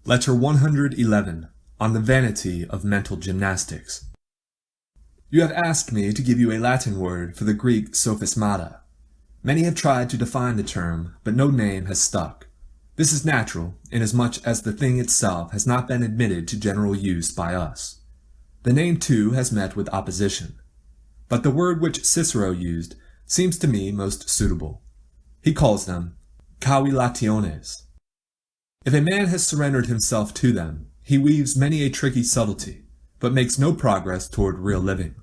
Letter 111, on the vanity of mental gymnastics. You have asked me to give you a Latin word for the Greek sophismata. Many have tried to define the term, but no name has stuck. This is natural, inasmuch as the thing itself has not been admitted to general use by us. The name, too, has met with opposition. But the word which Cicero used seems to me most suitable. He calls them cavillationes. If a man has surrendered himself to them, he weaves many a tricky subtlety, but makes no progress toward real living.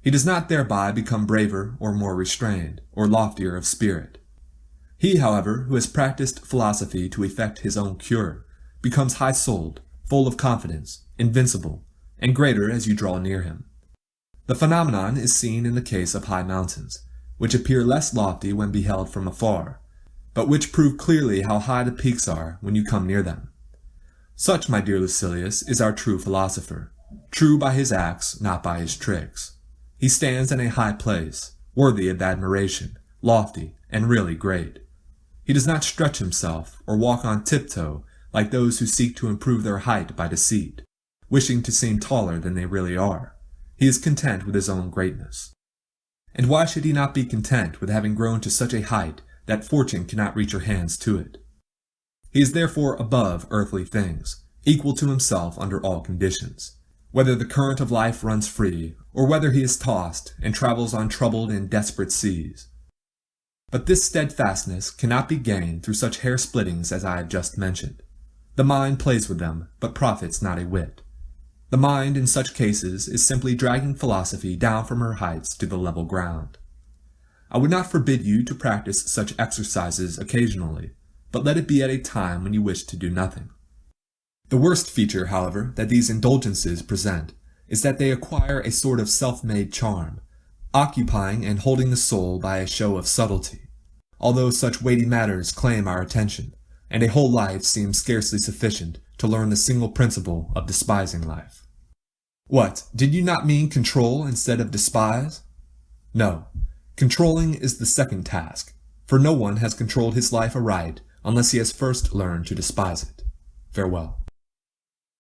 He does not thereby become braver or more restrained, or loftier of spirit. He, however, who has practiced philosophy to effect his own cure, becomes high-souled, full of confidence, invincible, and greater as you draw near him. The phenomenon is seen in the case of high mountains, which appear less lofty when beheld from afar, but which prove clearly how high the peaks are when you come near them. Such, my dear Lucilius, is our true philosopher, true by his acts, not by his tricks. He stands in a high place, worthy of admiration, lofty, and really great. He does not stretch himself, or walk on tiptoe, like those who seek to improve their height by deceit, wishing to seem taller than they really are. He is content with his own greatness. And why should he not be content with having grown to such a height that fortune cannot reach her hands to it? He is therefore above earthly things, equal to himself under all conditions, whether the current of life runs free, or whether he is tossed and travels on troubled and desperate seas. But this steadfastness cannot be gained through such hair-splittings as I have just mentioned. The mind plays with them, but profits not a whit. The mind, in such cases, is simply dragging philosophy down from her heights to the level ground. I would not forbid you to practice such exercises occasionally, but let it be at a time when you wish to do nothing. The worst feature, however, that these indulgences present is that they acquire a sort of self-made charm, occupying and holding the soul by a show of subtlety, although such weighty matters claim our attention, and a whole life seems scarcely sufficient to learn the single principle of despising life. What, did you not mean control instead of despise? No. Controlling is the second task, for no one has controlled his life aright unless he has first learned to despise it. Farewell.